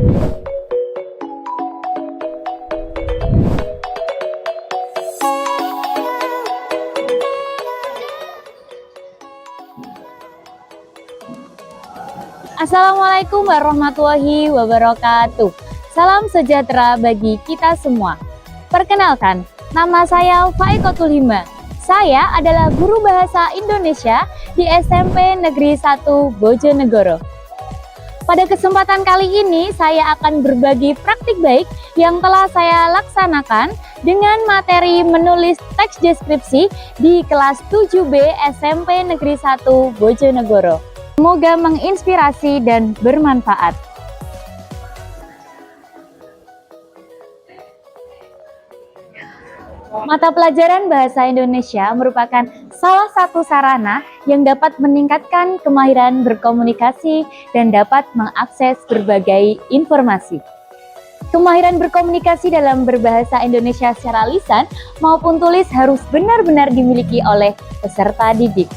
Assalamualaikum warahmatullahi wabarakatuh. Salam sejahtera bagi kita semua. Perkenalkan, nama saya Faikotul Hima. Saya adalah guru bahasa Indonesia di SMP Negeri 1 Bojonegoro. Pada kesempatan kali ini saya akan berbagi praktik baik yang telah saya laksanakan dengan materi menulis teks deskripsi di kelas 7B SMP Negeri 1 Bojonegoro. Semoga menginspirasi dan bermanfaat. Mata pelajaran Bahasa Indonesia merupakan salah satu sarana yang dapat meningkatkan kemahiran berkomunikasi dan dapat mengakses berbagai informasi. Kemahiran berkomunikasi dalam berbahasa Indonesia secara lisan maupun tulis harus benar-benar dimiliki oleh peserta didik.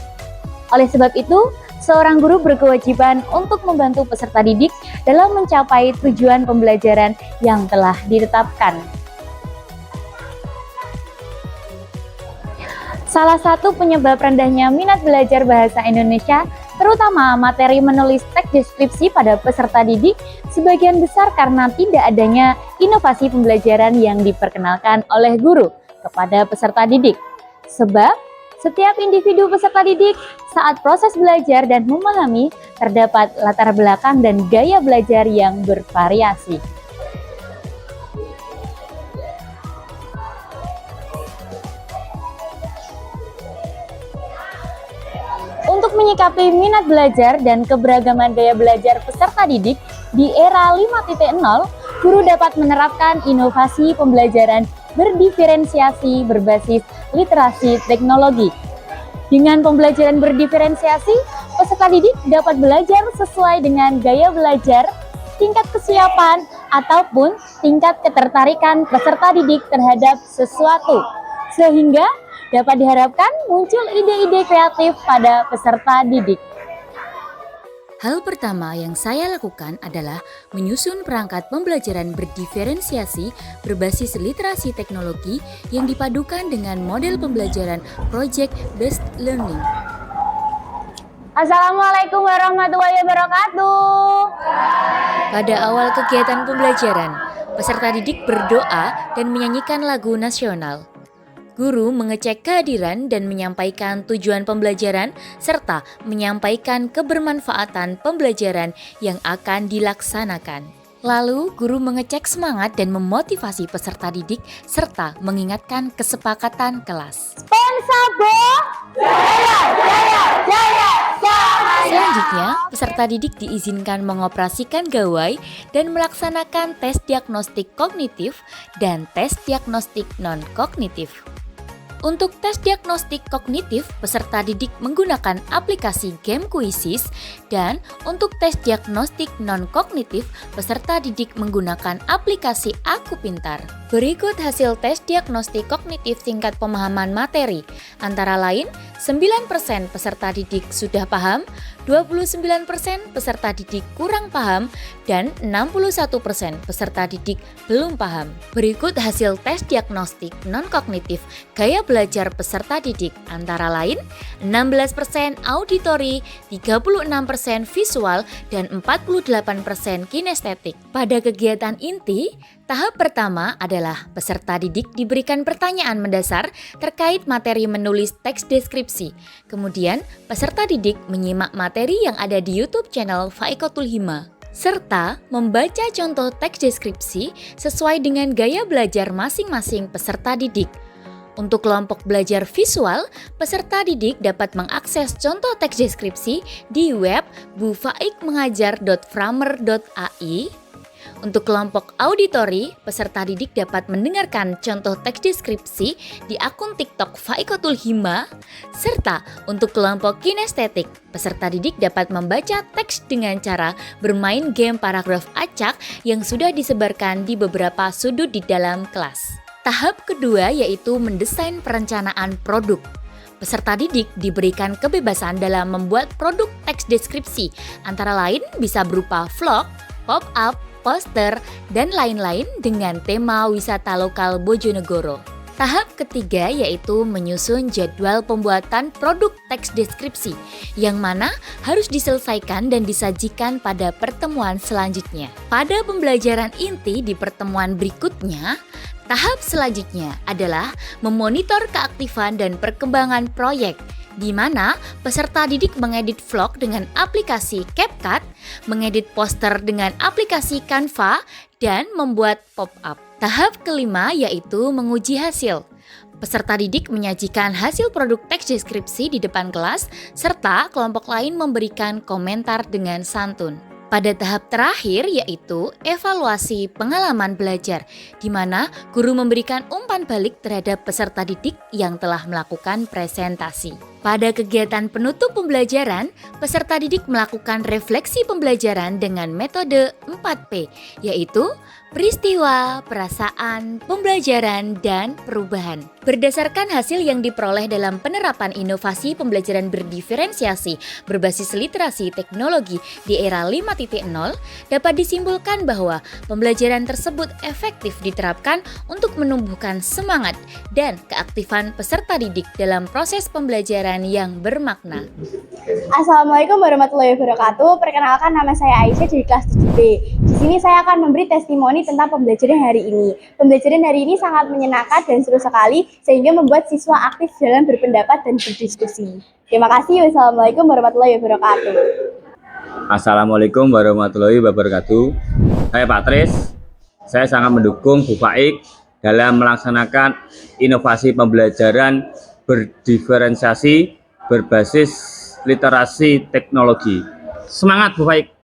Oleh sebab itu, seorang guru berkewajiban untuk membantu peserta didik dalam mencapai tujuan pembelajaran yang telah ditetapkan. Salah satu penyebab rendahnya minat belajar bahasa Indonesia, terutama materi menulis teks deskripsi pada peserta didik, sebagian besar karena tidak adanya inovasi pembelajaran yang diperkenalkan oleh guru kepada peserta didik. Sebab setiap individu peserta didik saat proses belajar dan memahami terdapat latar belakang dan gaya belajar yang bervariasi. Untuk menyikapi minat belajar dan keberagaman gaya belajar peserta didik di era 5.0, guru dapat menerapkan inovasi pembelajaran berdiferensiasi berbasis literasi teknologi. Dengan pembelajaran berdiferensiasi, peserta didik dapat belajar sesuai dengan gaya belajar, tingkat kesiapan, ataupun tingkat ketertarikan peserta didik terhadap sesuatu, sehingga dapat diharapkan muncul ide-ide kreatif pada peserta didik. Hal pertama yang saya lakukan adalah menyusun perangkat pembelajaran berdiferensiasi berbasis literasi teknologi yang dipadukan dengan model pembelajaran project-based learning. Assalamualaikum warahmatullahi wabarakatuh. Pada awal kegiatan pembelajaran, peserta didik berdoa dan menyanyikan lagu nasional. Guru mengecek kehadiran dan menyampaikan tujuan pembelajaran serta menyampaikan kebermanfaatan pembelajaran yang akan dilaksanakan. Lalu, guru mengecek semangat dan memotivasi peserta didik serta mengingatkan kesepakatan kelas. Selanjutnya, peserta didik diizinkan mengoperasikan gawai dan melaksanakan tes diagnostik kognitif dan tes diagnostik non-kognitif. Untuk tes diagnostik kognitif, peserta didik menggunakan aplikasi Game Quizzes, dan untuk tes diagnostik non-kognitif, peserta didik menggunakan aplikasi Aku Pintar. Berikut hasil tes diagnostik kognitif tingkat pemahaman materi, antara lain 9% peserta didik sudah paham, 29% peserta didik kurang paham, dan 61% peserta didik belum paham. Berikut hasil tes diagnostik non-kognitif gaya belajar peserta didik, antara lain 16% auditori, 36% visual, dan 48% kinestetik. Pada kegiatan inti, tahap pertama adalah peserta didik diberikan pertanyaan mendasar terkait materi menulis teks deskripsi. Kemudian, peserta didik menyimak materi yang ada di YouTube channel Faikotul Hima, serta membaca contoh teks deskripsi sesuai dengan gaya belajar masing-masing peserta didik. Untuk kelompok belajar visual, peserta didik dapat mengakses contoh teks deskripsi di web bufaikmengajar.framer.ai. Untuk kelompok auditori, peserta didik dapat mendengarkan contoh teks deskripsi di akun TikTok Faikotul Hima. Serta untuk kelompok kinestetik, peserta didik dapat membaca teks dengan cara bermain game paragraf acak yang sudah disebarkan di beberapa sudut di dalam kelas. Tahap kedua yaitu mendesain perencanaan produk. Peserta didik diberikan kebebasan dalam membuat produk teks deskripsi, antara lain bisa berupa vlog, pop-up, poster, dan lain-lain dengan tema wisata lokal Bojonegoro. Tahap ketiga yaitu menyusun jadwal pembuatan produk teks deskripsi yang mana harus diselesaikan dan disajikan pada pertemuan selanjutnya. Pada pembelajaran inti di pertemuan berikutnya, tahap selanjutnya adalah memonitor keaktifan dan perkembangan proyek, di mana peserta didik mengedit vlog dengan aplikasi CapCut, mengedit poster dengan aplikasi Canva, dan membuat pop-up. Tahap kelima yaitu menguji hasil. Peserta didik menyajikan hasil produk teks deskripsi di depan kelas, serta kelompok lain memberikan komentar dengan santun. Pada tahap terakhir yaitu evaluasi pengalaman belajar, di mana guru memberikan umpan balik terhadap peserta didik yang telah melakukan presentasi. Pada kegiatan penutup pembelajaran, peserta didik melakukan refleksi pembelajaran dengan metode 4P, yaitu peristiwa, perasaan, pembelajaran, dan perubahan. Berdasarkan hasil yang diperoleh dalam penerapan inovasi pembelajaran berdiferensiasi berbasis literasi teknologi di era 5.0, dapat disimpulkan bahwa pembelajaran tersebut efektif diterapkan untuk menumbuhkan semangat dan keaktifan peserta didik dalam proses pembelajaran yang bermakna. Assalamualaikum warahmatullahi wabarakatuh. Perkenalkan, nama saya Aisyah dari kelas 7B. Di sini saya akan memberi testimoni tentang pembelajaran hari ini. Pembelajaran hari ini sangat menyenangkan dan seru sekali, sehingga membuat siswa aktif dalam berpendapat dan berdiskusi. Terima kasih. Wassalamualaikum warahmatullahi wabarakatuh. Assalamualaikum warahmatullahi wabarakatuh. Saya Pak Tris. Saya sangat mendukung Bu Faik dalam melaksanakan inovasi pembelajaran berdiferensiasi berbasis literasi teknologi. Semangat Bu Faik!